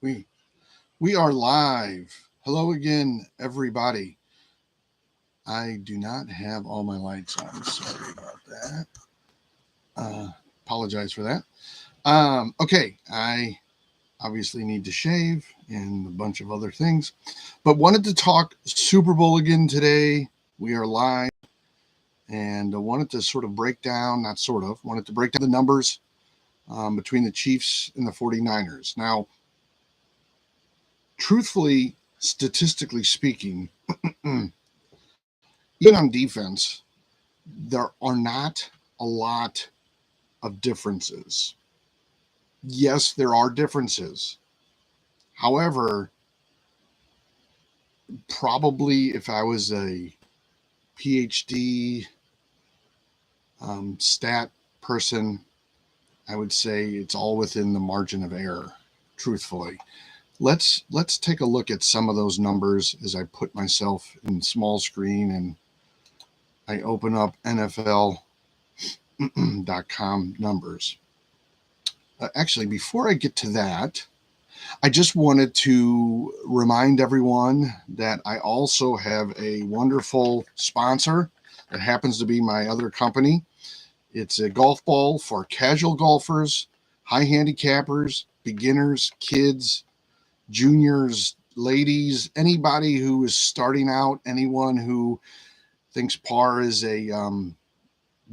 We we are live. Hello again, everybody. I do not have all my lights on. Sorry about that. Apologize for that. Okay, I obviously need to shave and a bunch of other things, but wanted to talk Super Bowl again today. We are live, and I wanted to sort of break down, not sort of, wanted to break down the numbers between the Chiefs and the 49ers. Now, truthfully, statistically speaking, even on defense, there are not a lot of differences. Yes, there are differences. However, probably if I was a PhD stat person, I would say it's all within the margin of error, truthfully. Let's take a look at some of those numbers as I put myself in small screen and I open up NFL.com numbers. Actually, before I get to that, I just wanted to remind everyone that I also have a wonderful sponsor that happens to be my other company. It's a golf ball for casual golfers, high handicappers, beginners, kids, juniors, ladies, anybody who is starting out, anyone who thinks par is a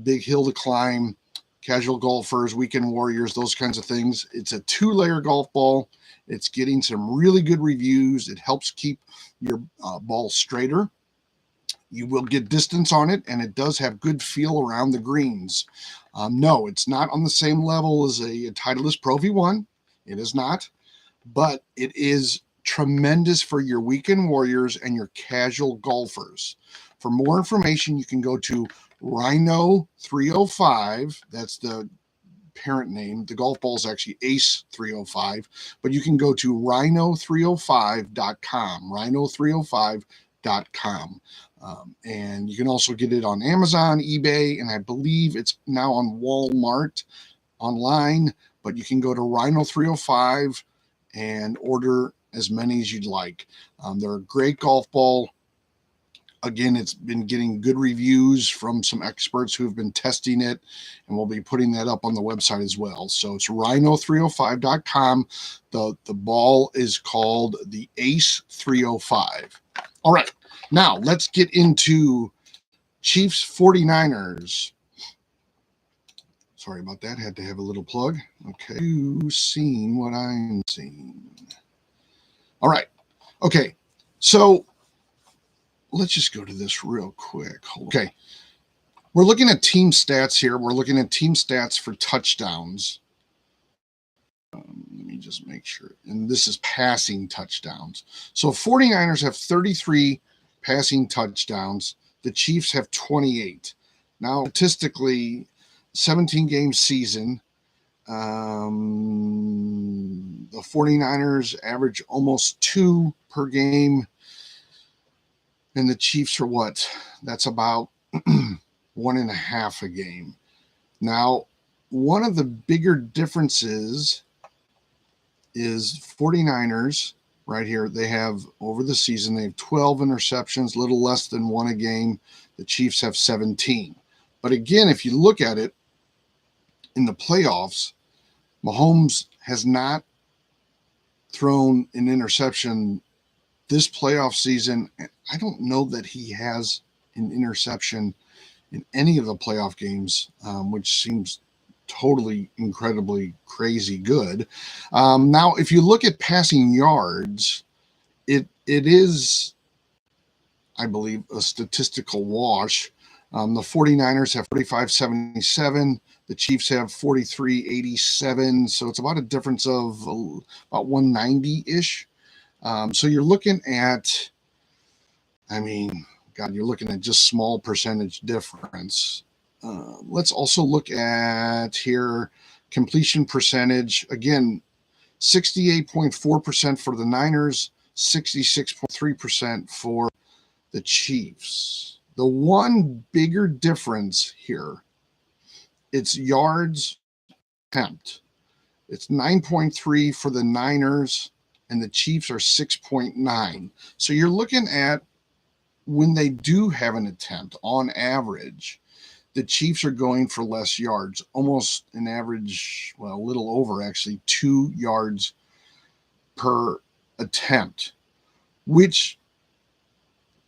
big hill to climb, casual golfers, weekend warriors, those kinds of things. It's a 2-layer golf ball. It's getting some really good reviews. It helps keep your ball straighter. You will get distance on it, and it does have good feel around the greens. No, it's not on the same level as a Titleist Pro V1. It is not, but it is tremendous for your weekend warriors and your casual golfers. For more information, you can go to Rhino 305. That's the parent name. The golf ball is actually Ace 305, but you can go to rhino305.com, rhino305.com. And you can also get it on Amazon, eBay, and I believe it's now on Walmart online, but you can go to Rhino 305 and order as many as you'd like. They're a great golf ball. Again, it's been getting good reviews from some experts who have been testing it, and we'll be putting that up on the website as well. So it's rhino305.com. The ball is called the Ace 305. All right, now let's get into Chiefs 49ers. Sorry about that. Had to have a little plug. Okay, you seen what I'm seeing. All right. Okay, so let's just go to this real quick. Okay. We're looking at team stats here. We're looking at team stats for touchdowns. Let me just make sure. And this is passing touchdowns. So 49ers have 33 passing touchdowns. The Chiefs have 28. Now, statistically, 17-game season, the 49ers average almost 2 per game. And the Chiefs are what? That's about 1.5 a game. Now, one of the bigger differences is 49ers right here. They have, over the season, they have 12 interceptions, a little less than 1 a game. The Chiefs have 17. But again, if you look at it, in the playoffs, Mahomes has not thrown an interception this playoff season. I don't know that he has an interception in any of the playoff games, which seems totally incredibly crazy good. Now, if you look at passing yards, it is, I believe, a statistical wash. The 49ers have 45-77. The Chiefs have 43-87. So it's about a difference of about 190-ish. So you're looking at, you're looking at just small percentage difference. Let's also look at here completion percentage. Again, 68.4% for the Niners, 66.3% for the Chiefs. The one bigger difference here, it's yards attempt. It's 9.3 for the Niners, and the Chiefs are 6.9. So you're looking at, when they do have an attempt, on average, the Chiefs are going for less yards, almost an average, well, a little over actually, 2 yards per attempt, which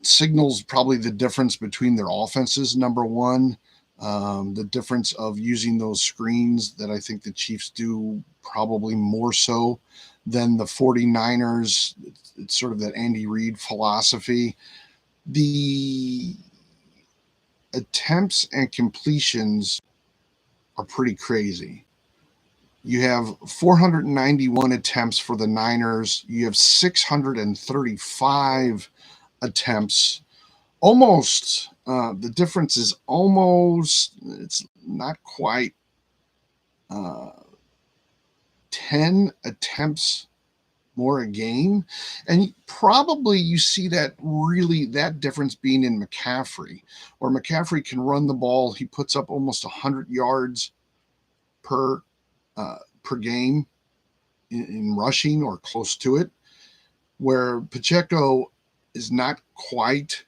signals probably the difference between their offenses. Number one, the difference of using those screens that I think the Chiefs do probably more so than the 49ers. It's sort of that Andy Reid philosophy. The attempts and completions are pretty crazy. You have 491 attempts for the Niners. You have 635 attempps. Almost, the difference is almost, it's not quite 10 attempts more a game. And probably you see that difference being in McCaffrey, or McCaffrey can run the ball. He puts up almost 100 yards per game in rushing or close to it, where Pacheco is not quite,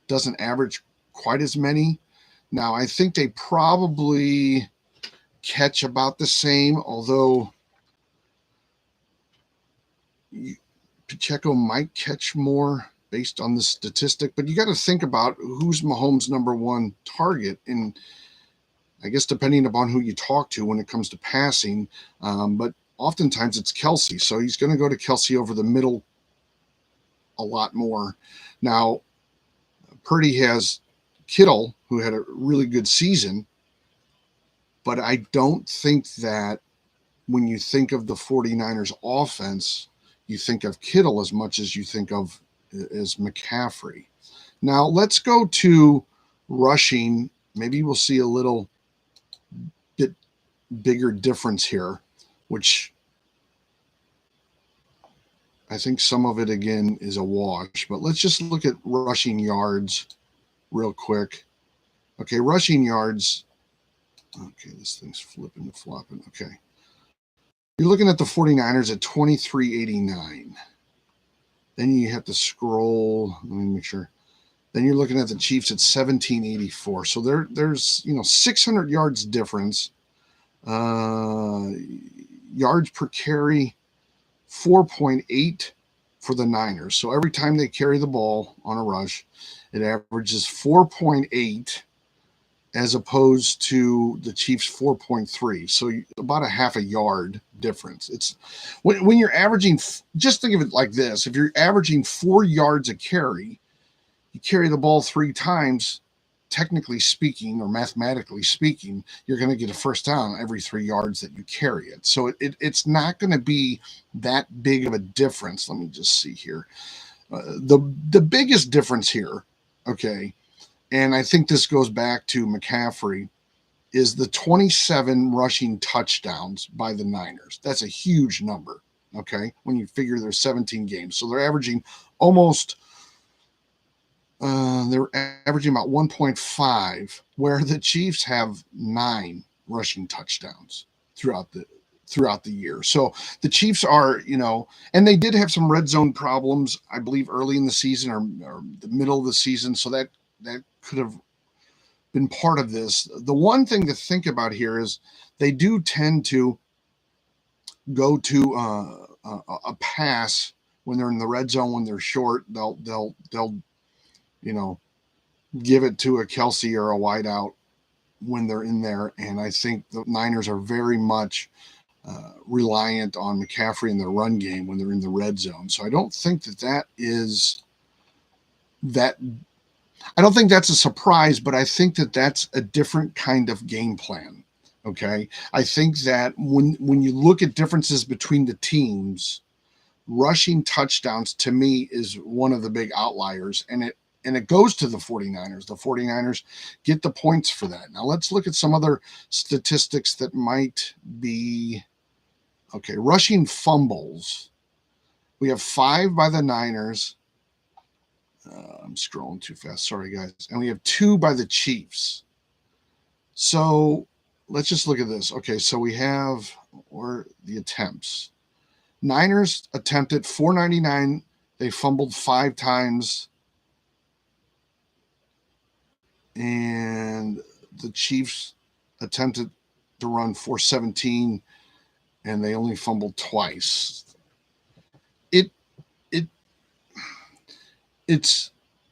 doesn't average quite as many. Now, I think they probably catch about the same, although Pacheco might catch more based on the statistic. But you got to think about who's Mahomes' number one target. And I guess depending upon who you talk to when it comes to passing, but oftentimes it's Kelsey. So he's going to go to Kelsey over the middle a lot more. Now, Purdy has Kittle, who had a really good season, but I don't think that when you think of the 49ers offense, you think of Kittle as much as you think of as McCaffrey. Now, let's go to rushing. Maybe we'll see a little bit bigger difference here, which I think some of it, again, is a wash. But let's just look at rushing yards real quick. Okay, rushing yards. Okay, this thing's flipping and flopping. Okay. You're looking at the 49ers at 2389. Then you have to scroll. Let me make sure. Then you're looking at the Chiefs at 1784. So there's 600 yards difference. Yards per carry, 4.8 for the Niners. So every time they carry the ball on a rush, it averages 4.8 as opposed to the Chiefs 4.3. So about a half a yard difference. It's when you're averaging, just think of it like this. If you're averaging 4 yards a carry, you carry the ball 3 times, technically speaking, or mathematically speaking, you're going to get a first down every 3 yards that you carry it. So it's not going to be that big of a difference. Let me just see here. The biggest difference here, okay, and I think this goes back to McCaffrey, is the 27 rushing touchdowns by the Niners. That's a huge number, okay, when you figure there's 17 games. So they're averaging almost, they're averaging about 1.5, where the Chiefs have 9 rushing touchdowns throughout the year. So the Chiefs are, and they did have some red zone problems, I believe, early in the season or the middle of the season. So that could have been part of this. The one thing to think about here is they do tend to go to a pass when they're in the red zone. When they're short, they'll give it to a Kelsey or a wideout when they're in there. And I think the Niners are very much reliant on McCaffrey in their run game when they're in the red zone. So I don't think that is that. I don't think that's a surprise, but I think that that's a different kind of game plan. Okay. I think that when you look at differences between the teams, rushing touchdowns to me is one of the big outliers, and it goes to the 49ers. The 49ers get the points for that. Now let's look at some other statistics that might be okay. Rushing fumbles. We have 5 by the Niners. I'm scrolling too fast. Sorry, guys. And we have 2 by the Chiefs. So let's just look at this. Okay, so we have, or the attempts. Niners attempted 499. They fumbled 5 times. And the Chiefs attempted to run 417, and they only fumbled twice.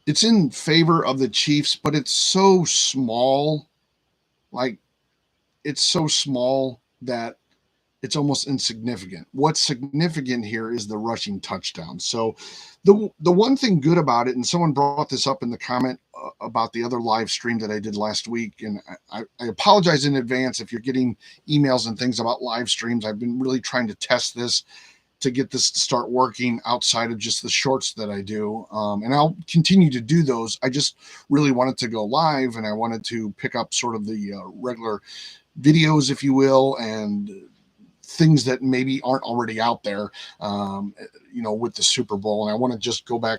It's in favor of the Chiefs, but it's so small. Like, it's so small that it's almost insignificant. What's significant here is the rushing touchdown. So the one thing good about it, and someone brought this up in the comment about the other live stream that I did last week, and I apologize in advance if you're getting emails and things about live streams. I've been really trying to test this to get this to start working outside of just the shorts that I do. And I'll continue to do those. I just really wanted to go live, and I wanted to pick up sort of the regular videos, if you will, and things that maybe aren't already out there, with the Super Bowl. And I want to just go back,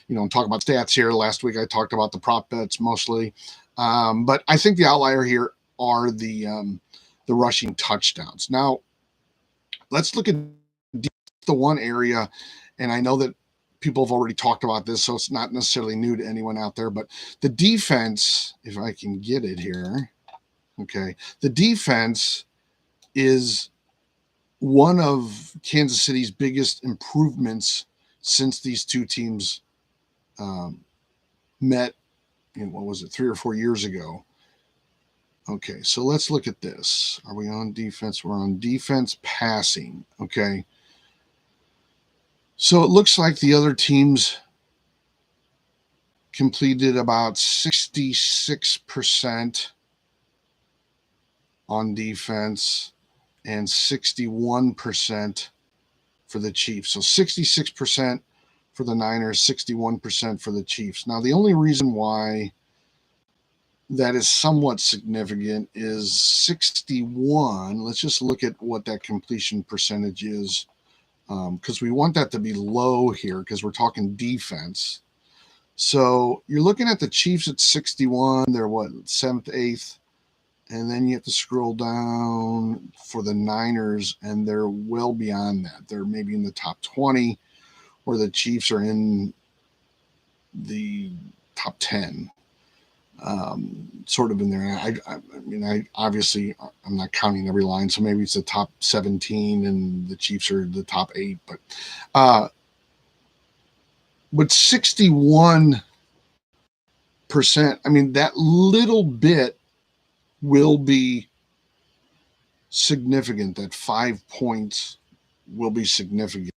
and talk about stats here. Last week, I talked about the prop bets mostly. But I think the outlier here are the rushing touchdowns. Now, let's look at the one area, and I know that people have already talked about this, so it's not necessarily new to anyone out there, but the defense, if I can get it here, okay, the defense is one of Kansas City's biggest improvements since these two teams met, what was it, 3 or 4 years ago. Okay, so let's look at this. Are we on defense? We're on defense passing, okay. So it looks like the other teams completed about 66% on defense and 61% for the Chiefs. So 66% for the Niners, 61% for the Chiefs. Now, the only reason why that is somewhat significant is 61. Let's just look at what that completion percentage is, because we want that to be low here because we're talking defense. So you're looking at the Chiefs at 61. They're what, 7th, 8th? And then you have to scroll down for the Niners, and they're well beyond that. They're maybe in the top 20, where the Chiefs are in the top 10, sort of in there. I mean, obviously, I'm not counting every line, so maybe it's the top 17, and the Chiefs are the top 8. But 61%, I mean, that little bit will be significant. That 5 points will be significant,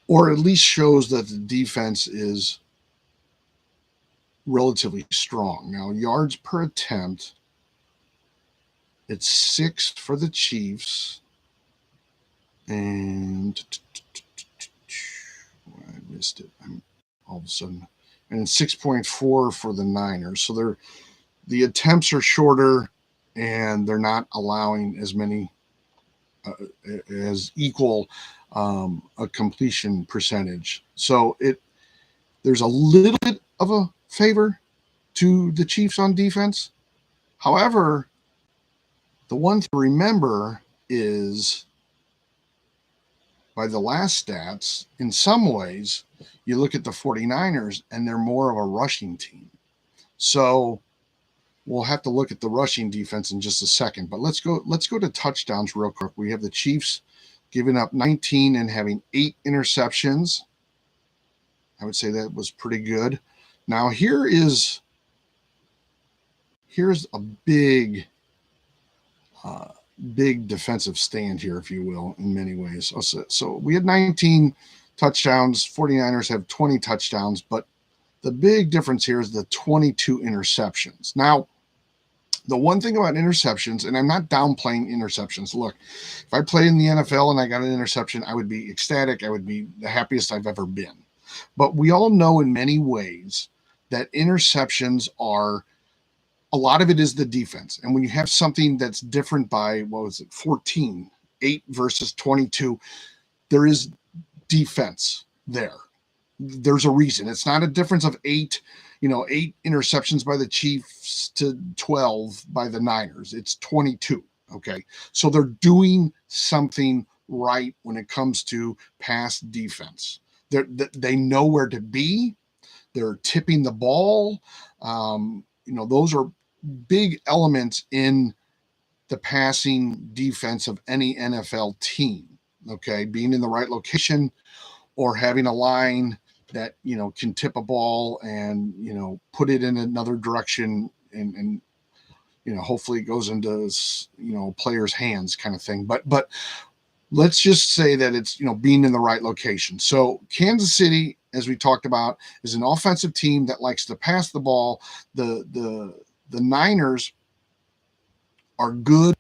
or at least shows that the defense is relatively strong. Now, yards per attempt, it's 6th for the Chiefs, and I missed it. I'm all of a sudden, and 6.4 for the Niners. So the attempts are shorter, and they're not allowing as many as equal a completion percentage. So there's a little bit of a favor to the Chiefs on defense. However, the one to remember is, by the last stats, in some ways, you look at the 49ers and they're more of a rushing team. So we'll have to look at the rushing defense in just a second. But let's go to touchdowns real quick. We have the Chiefs giving up 19 and having 8 interceptions. I would say that was pretty good. Now, here's a big defensive stand here, if you will, in many ways. So we had 19 touchdowns. 49ers have 20 touchdowns, but the big difference here is the 22 interceptions. Now, the one thing about interceptions, and I'm not downplaying interceptions. Look, if I played in the NFL and I got an interception, I would be ecstatic. I would be the happiest I've ever been. But we all know in many ways that interceptions are, a lot of it is the defense. And when you have something that's different by, 14, 8 versus 22, there is defense there. There's a reason. It's not a difference of 8 interceptions by the Chiefs to 12 by the Niners. It's 22. Okay. So they're doing something right when it comes to pass defense. They know where to be. They're tipping the ball. Those are big elements in the passing defense of any NFL team. Okay, being in the right location or having a line that can tip a ball and put it in another direction and hopefully it goes into players' hands, kind of thing. But let's just say that it's being in the right location. So Kansas City, as we talked about, is an offensive team that likes to pass the ball. The Niners are good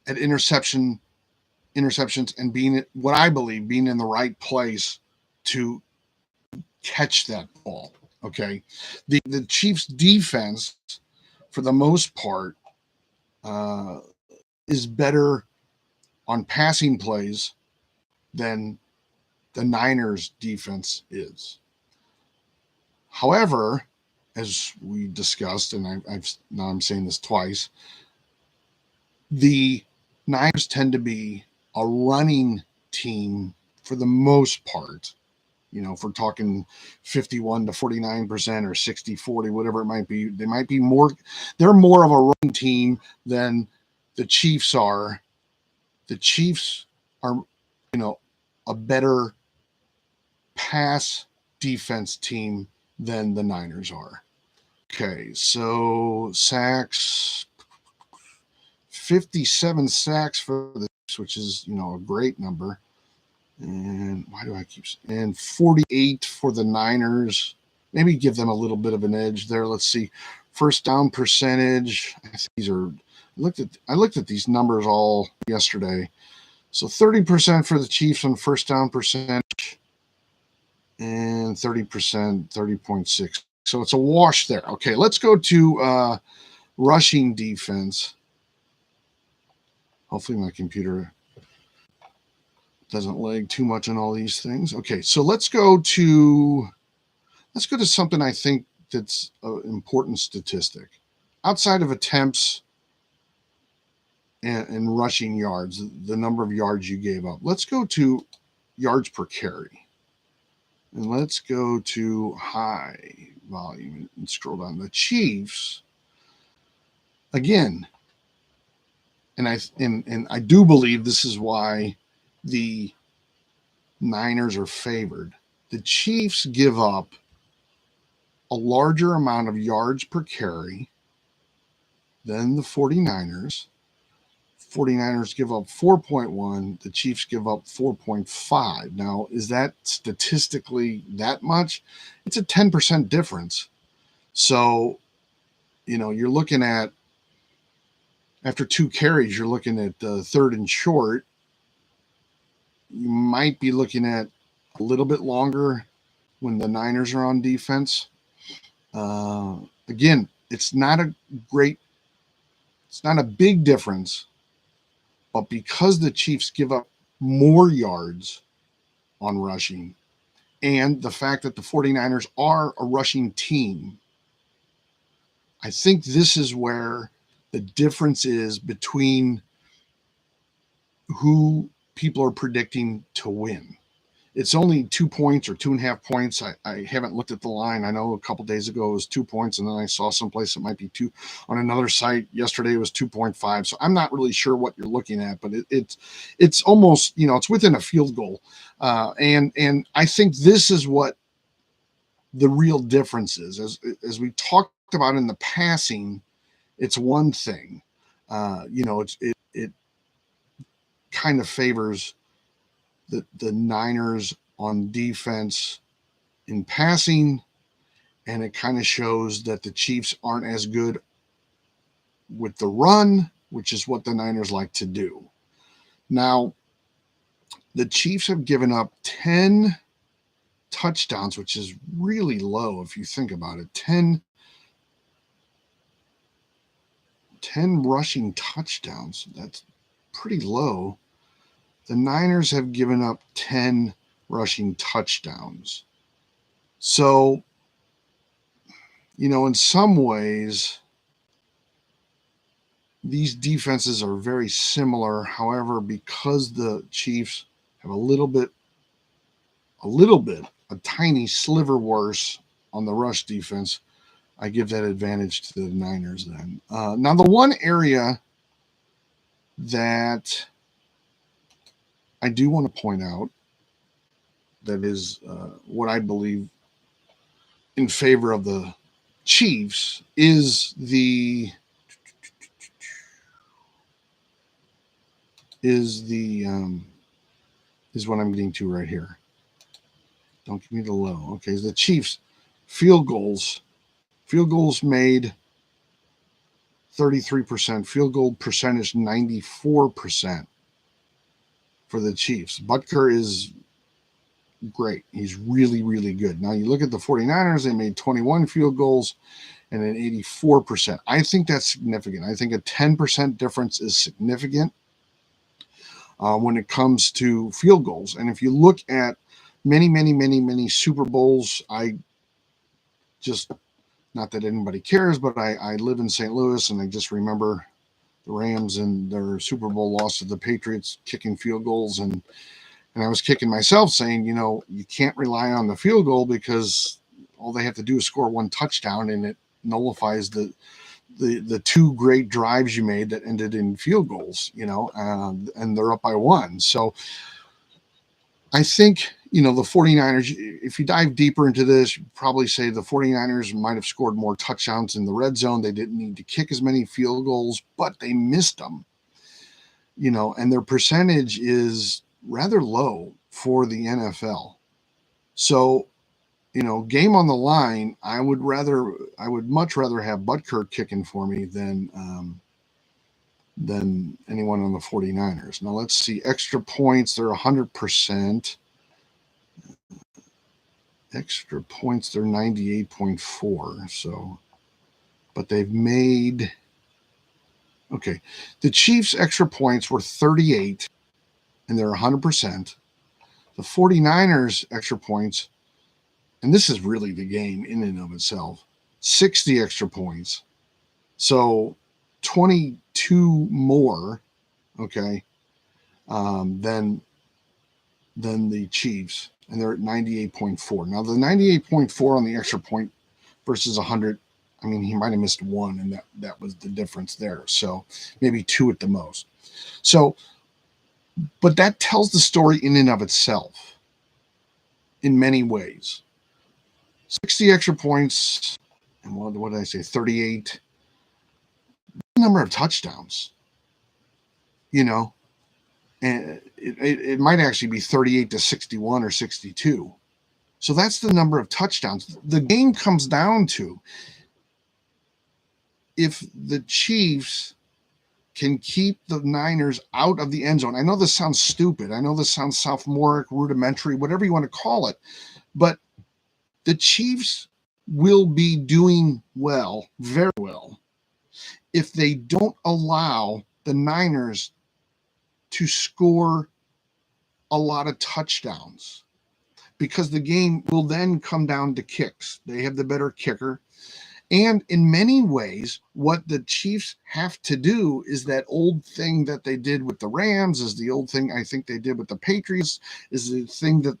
at interceptions and being what I believe being in the right place to catch that ball. Okay, the Chiefs defense for the most part is better on passing plays than the Niners defense is. However, as we discussed, and now I'm saying this twice, the Niners tend to be a running team for the most part. If we're talking 51 to 49% or 60-40, whatever it might be, they're more of a running team than the Chiefs are. The Chiefs are, a better pass defense team than the Niners are. Okay, so sacks, 57 sacks for the Chiefs, which is, a great number. And why do I keep and 48 for the Niners? Maybe give them a little bit of an edge there. Let's see. First down percentage. I think these are I looked at these numbers all yesterday. So 30% for the Chiefs on first down percentage and 30%, 30.6. So it's a wash there. Okay, let's go to rushing defense. Hopefully my computer doesn't lag too much on all these things. Okay, so let's go to something I think that's an important statistic. Outside of attempts and rushing yards, the number of yards you gave up, let's go to yards per carry. And let's go to high volume and scroll down. The Chiefs, again, and I do believe this is why the Niners are favored. The Chiefs give up a larger amount of yards per carry than the 49ers. 49ers give up 4.1. The Chiefs give up 4.5. Now, is that statistically that much? It's a 10% difference. So, you're looking at, after 2 carries, you're looking at third and short. You might be looking at a little bit longer when the Niners are on defense. Again, it's not a big difference, but because the Chiefs give up more yards on rushing and the fact that the 49ers are a rushing team, I think this is where the difference is between who people are predicting to win. It's only 2 points or 2.5 points. I haven't looked at the line. I know a couple days ago it was 2 points, and then I saw someplace it might be 2 on another site. Yesterday it was 2.5. So I'm not really sure what you're looking at, but it's almost, it's within a field goal. And I think this is what the real difference is. As we talked about in the passing, it's one thing. It kind of favors the Niners on defense in passing, and it kind of shows that the Chiefs aren't as good with the run, which is what the Niners like to do. Now, the Chiefs have given up 10 touchdowns, which is really low if you think about it. 10 rushing touchdowns. That's pretty low. The Niners have given up 10 rushing touchdowns. So, in some ways, these defenses are very similar. However, because the Chiefs have a tiny sliver worse on the rush defense, I give that advantage to the Niners then. Now, the one area that I do want to point out that is what I believe in favor of the Chiefs is what I'm getting to right here. Don't give me the low. Okay, the Chiefs field goals made 33%, field goal percentage 94% for the Chiefs. Butker is great. He's really, really good. Now you look at the 49ers, they made 21 field goals and an 84%. I think that's significant. I think a 10% difference is significant when it comes to field goals. And if you look at many Super Bowls, I just, not that anybody cares, but I live in St. Louis, and I just remember the Rams and their Super Bowl loss to the Patriots kicking field goals. And I was kicking myself saying, you can't rely on the field goal because all they have to do is score one touchdown and it nullifies the two great drives you made that ended in field goals, and they're up by one. So I think, the 49ers, if you dive deeper into this, you probably say the 49ers might have scored more touchdowns in the red zone. They didn't need to kick as many field goals, but they missed them, and their percentage is rather low for the NFL. So, game on the line, I would much rather have Butker kicking for me than anyone on the 49ers. Now let's see, extra points, they're 100%. Extra points, they're 98.4. So, but they've made, okay, the Chiefs' extra points were 38, and they're 100%. The 49ers' extra points, and this is really the game in and of itself, 60 extra points. So 22 more, okay, than the Chiefs, and they're at 98.4. Now the 98.4 on the extra point versus 100, I mean, he might have missed one, and that was the difference there. So maybe two at the most. So, but that tells the story in and of itself in many ways. 60 extra points, and what did I say? 38. Number of touchdowns, and it might actually be 38 to 61 or 62. So that's the number of touchdowns. The game comes down to if the Chiefs can keep the Niners out of the end zone. I know this sounds stupid. I know this sounds sophomoric, rudimentary, whatever you want to call it, but the Chiefs will be doing well, very well, if they don't allow the Niners to score a lot of touchdowns, because the game will then come down to kicks. They have the better kicker. And in many ways, what the Chiefs have to do is that old thing that they did with the Rams, is the old thing I think they did with the Patriots, is the thing that,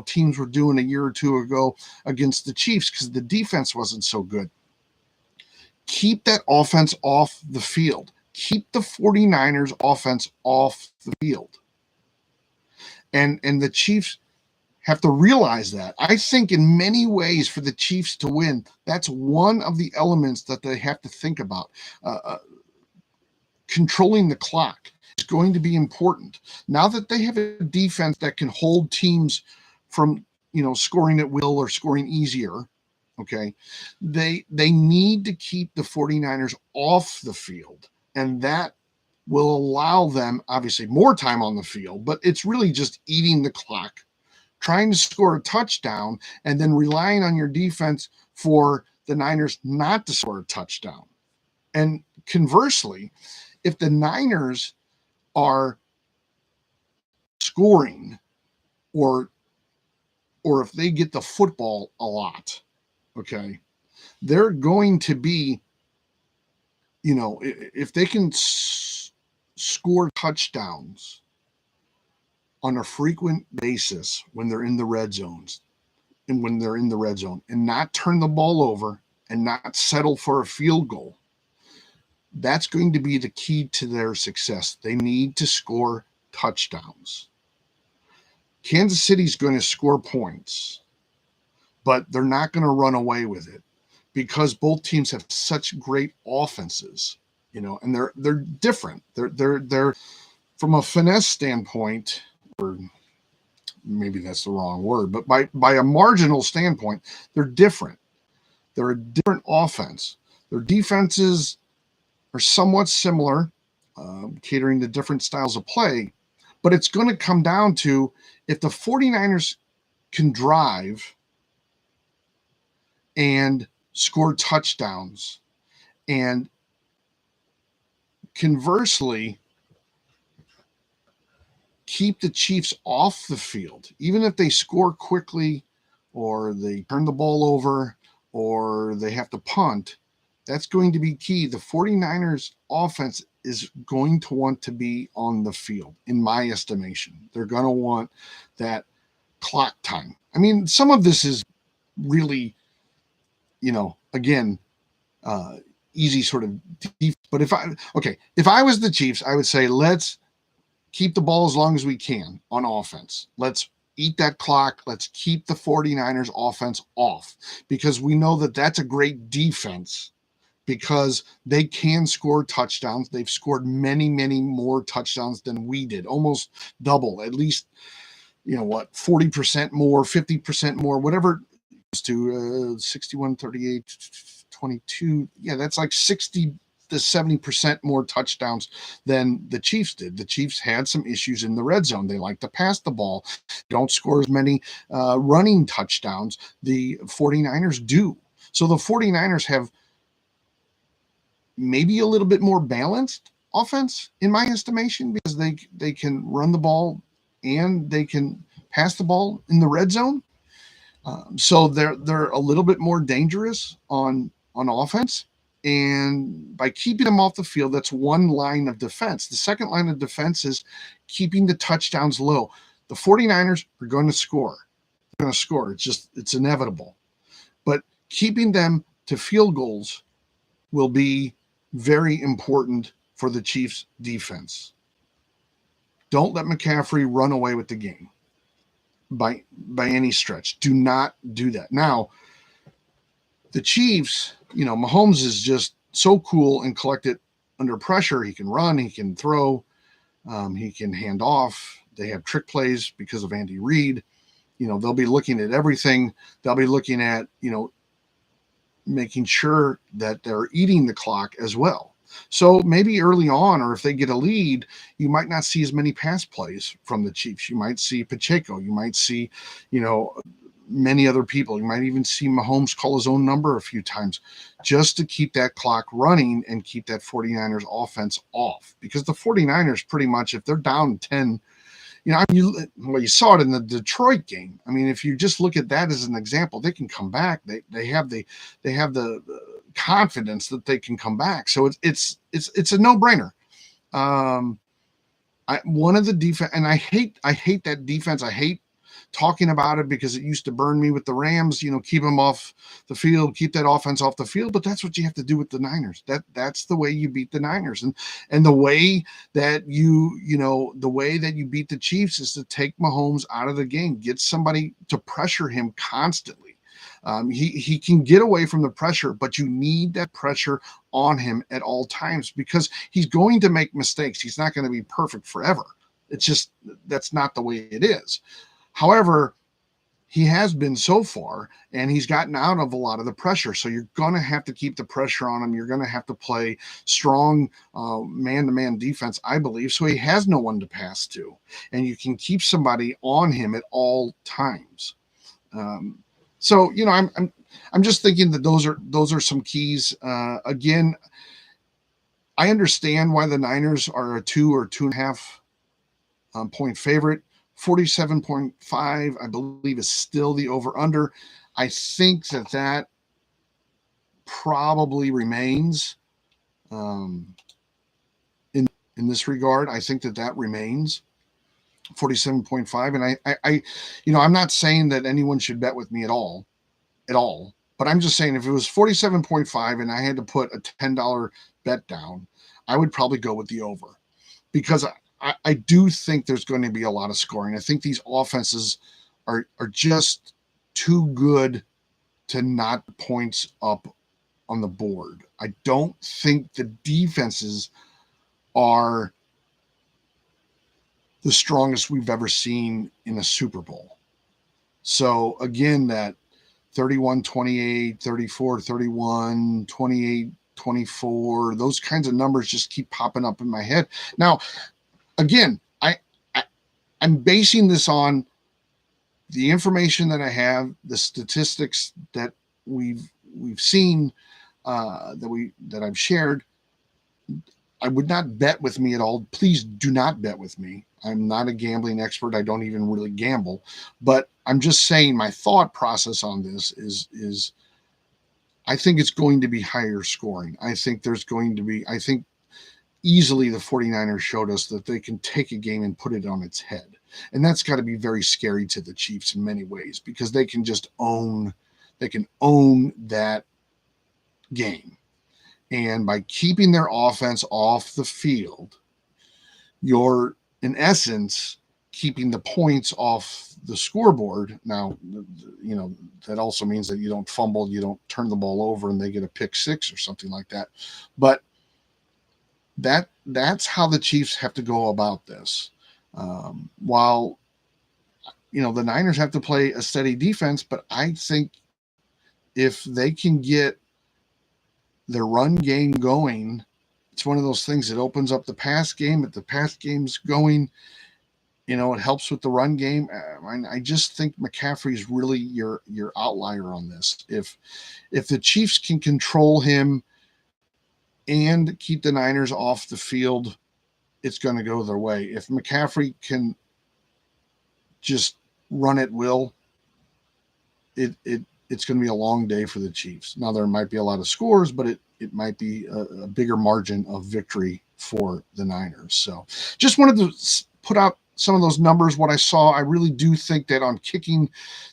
teams were doing a year or two ago against the Chiefs because the defense wasn't so good. Keep that offense off the field. Keep the 49ers offense off the field. And the Chiefs have to realize that. I think in many ways for the Chiefs to win, that's one of the elements that they have to think about. Controlling the clock is going to be important. Now that they have a defense that can hold teams from, scoring at will or scoring easier, okay, they need to keep the 49ers off the field. And that will allow them, obviously, more time on the field, but it's really just eating the clock, trying to score a touchdown, and then relying on your defense for the Niners not to score a touchdown. And conversely, if the Niners are scoring or if they get the football a lot, okay, they're going to be if they can score touchdowns on a frequent basis when they're in the red zones and not turn the ball over and not settle for a field goal, that's going to be the key to their success. They need to score touchdowns. Kansas City's going to score points, but they're not going to run away with it because both teams have such great offenses, and they're different. They're from a finesse standpoint, or maybe that's the wrong word, but by a marginal standpoint, they're different. They're a different offense. Their defenses are somewhat similar, catering to different styles of play, but it's going to come down to if the 49ers can drive and score touchdowns, and conversely keep the Chiefs off the field, even if they score quickly or they turn the ball over or they have to punt. That's going to be key. The 49ers offense is going to want to be on the field, in my estimation. They're going to want that clock time. I mean, some of this is really, again, easy sort of deep. But if I was the Chiefs, I would say, let's keep the ball as long as we can on offense. Let's eat that clock. Let's keep the 49ers offense off, because we know that that's a great defense, because they can score touchdowns. They've scored many, many more touchdowns than we did, almost double, at least, 40% more, 50% more, whatever it goes to 61, 38, 22. Yeah, that's like 60 to 70% more touchdowns than the Chiefs did. The Chiefs had some issues in the red zone. They like to pass the ball, don't score as many running touchdowns. The 49ers do. So the 49ers have maybe a little bit more balanced offense, in my estimation, because they can run the ball and they can pass the ball in the red zone. So they're a little bit more dangerous on offense. And by keeping them off the field, that's one line of defense. The second line of defense is keeping the touchdowns low. The 49ers are going to score. They're going to score. It's inevitable. But keeping them to field goals will be very important for the Chiefs' defense. Don't let McCaffrey run away with the game by any stretch. Do not do that. Now, the Chiefs, Mahomes is just so cool and collected under pressure. He can run, he can throw, he can hand off. They have trick plays because of Andy Reid. They'll be looking at everything. They'll be looking at, making sure that they're eating the clock as well. So maybe early on, or if they get a lead, you might not see as many pass plays from the Chiefs. You might see Pacheco. You might see, many other people. You might even see Mahomes call his own number a few times just to keep that clock running and keep that 49ers offense off. Because the 49ers pretty much, if they're down 10, you saw it in the Detroit game. I mean, if you just look at that as an example, they can come back. They have the confidence that they can come back. So it's a no-brainer. One of the defense, and I hate that defense. I hate talking about it because it used to burn me with the Rams. Keep them off the field, keep that offense off the field. But that's what you have to do with the Niners. That's the way you beat the Niners, and the way that you beat the Chiefs is to take Mahomes out of the game, get somebody to pressure him constantly. He can get away from the pressure, but you need that pressure on him at all times, because he's going to make mistakes. He's not going to be perfect forever. It's just, that's not the way it is. However, he has been so far, and he's gotten out of a lot of the pressure. So you're going to have to keep the pressure on him. You're going to have to play strong man-to-man defense, I believe, so he has no one to pass to, and you can keep somebody on him at all times. So I'm just thinking that those are some keys. Again, I understand why the Niners are a 2 or 2.5 point favorite. 47.5, I believe, is still the over-under. I think that probably remains. um, in this regard. I think that remains 47.5. And I'm not saying that anyone should bet with me at all. But I'm just saying if it was 47.5 and I had to put a $10 bet down, I would probably go with the over because I do think there's going to be a lot of scoring. I think these offenses are just too good to not points up on the board. I don't think the defenses are the strongest we've ever seen in a Super Bowl. So again, that 31-28, 34-31, 28-24, those kinds of numbers just keep popping up in my head. Now, again, I'm basing this on the information that I have, the statistics that we've seen, that I've shared. I would not bet with me at all. Please do not bet with me. I'm not a gambling expert. I don't even really gamble, but I'm just saying my thought process on this is I think it's going to be higher scoring. I think easily the 49ers showed us that they can take a game and put it on its head. And that's got to be very scary to the Chiefs in many ways because they can own that game. And by keeping their offense off the field, you're in essence keeping the points off the scoreboard. Now, that also means that you don't fumble, you don't turn the ball over and they get a pick six or something like that. But that's how the Chiefs have to go about this. While the Niners have to play a steady defense, but I think if they can get their run game going, it's one of those things that opens up the pass game. If the pass game's going, it helps with the run game. I just think McCaffrey is really your outlier on this. If the Chiefs can control him and keep the Niners off the field, it's going to go their way. If McCaffrey can just run at will, it's going to be a long day for the Chiefs. Now, there might be a lot of scores, but it might be a bigger margin of victory for the Niners. So just wanted to put out some of those numbers, what I saw. I really do think that on kicking,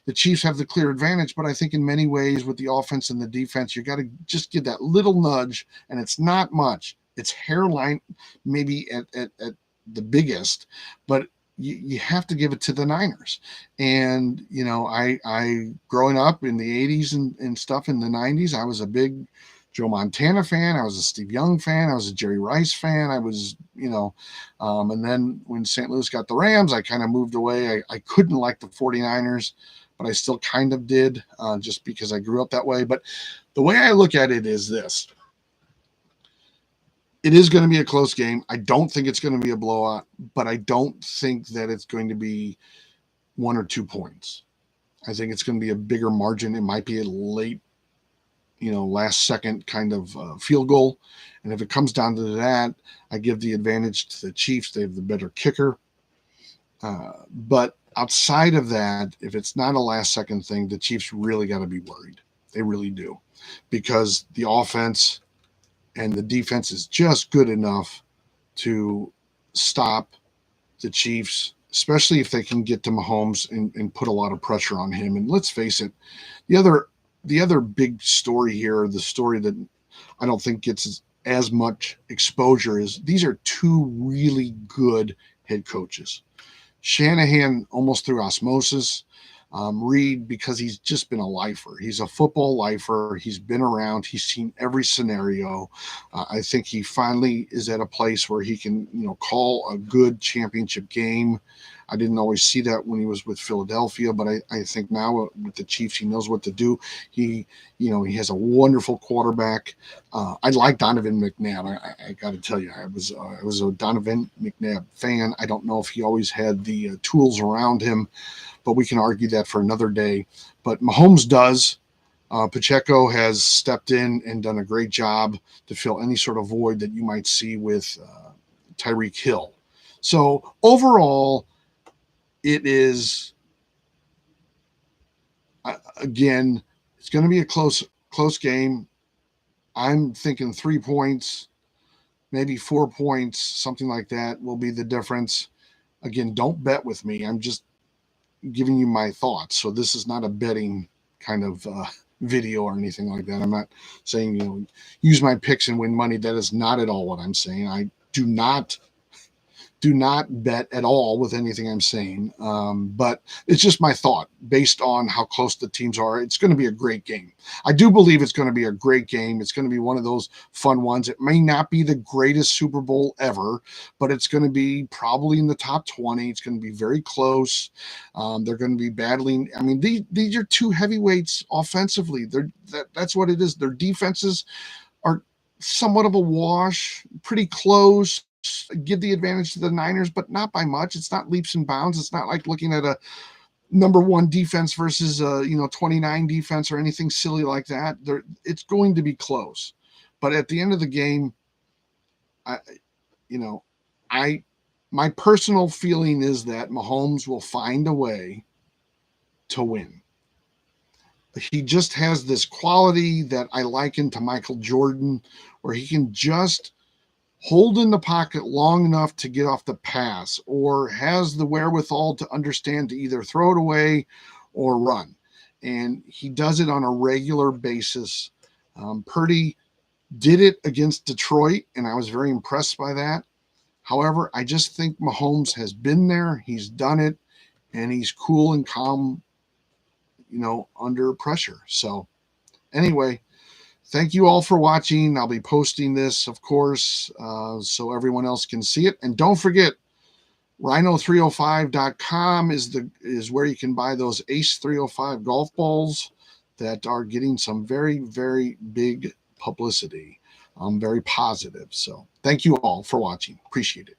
the Chiefs have the clear advantage, but I think in many ways with the offense and the defense, you got to just give that little nudge, and it's not much. It's hairline maybe at the biggest, but you have to give it to the Niners. And, I growing up in the 80s and stuff in the 90s, I was a big Joe Montana fan. I was a Steve Young fan. I was a Jerry Rice fan. I was, and then when St. Louis got the Rams, I kind of moved away. I couldn't like the 49ers, but I still kind of did just because I grew up that way. But the way I look at it is this. It is going to be a close game. I don't think it's going to be a blowout, but I don't think that it's going to be 1 or 2 points. I think it's going to be a bigger margin. It might be a late, last second kind of field goal. And if it comes down to that, I give the advantage to the Chiefs. They have the better kicker. But outside of that, if it's not a last second thing, the Chiefs really got to be worried. They really do, because the offense and the defense is just good enough to stop the Chiefs, especially if they can get to Mahomes and put a lot of pressure on him. And let's face it, the other big story here, the story that I don't think gets as much exposure, is these are two really good head coaches. Shanahan almost through osmosis. Reed, because he's just been a lifer. He's a football lifer. He's been around. He's seen every scenario. I think he finally is at a place where he can, call a good championship game. I didn't always see that when he was with Philadelphia, but I think now with the Chiefs, he knows what to do. He has a wonderful quarterback. I like Donovan McNabb. I got to tell you, I was a Donovan McNabb fan. I don't know if he always had the tools around him, but we can argue that for another day. But Mahomes does. Pacheco has stepped in and done a great job to fill any sort of void that you might see with Tyreek Hill. So overall, it is, again, it's going to be a close game. I'm thinking 3 points. maybe 4 points, something like that will be the difference. Again, don't bet with me. I'm just giving you my thoughts. So this is not a betting kind of video or anything like that. I'm not saying, use my picks and win money. That is not at all what I'm saying. I do not bet at all with anything I'm saying. But it's just my thought based on how close the teams are. It's going to be a great game. I do believe it's going to be a great game. It's going to be one of those fun ones. It may not be the greatest Super Bowl ever, but it's going to be probably in the top 20. It's going to be very close. They're going to be battling. I mean, these are two heavyweights offensively. That's what it is. Their defenses are somewhat of a wash, pretty close. Give the advantage to the Niners, but not by much. It's not leaps and bounds. It's not like looking at a number one defense versus 29 defense or anything silly like that. It's going to be close, but at the end of the game, I you know I my personal feeling is that Mahomes will find a way to win. He just has this quality that I liken to Michael Jordan, where he can just hold in the pocket long enough to get off the pass, or has the wherewithal to understand to either throw it away or run. And he does it on a regular basis. Purdy did it against Detroit, and I was very impressed by that. However, I just think Mahomes has been there, he's done it, and he's cool and calm, under pressure. So anyway, thank you all for watching. I'll be posting this, of course, so everyone else can see it. And don't forget, rhino305.com is where you can buy those Ace 305 golf balls that are getting some very, very big publicity. Very positive. So thank you all for watching. Appreciate it.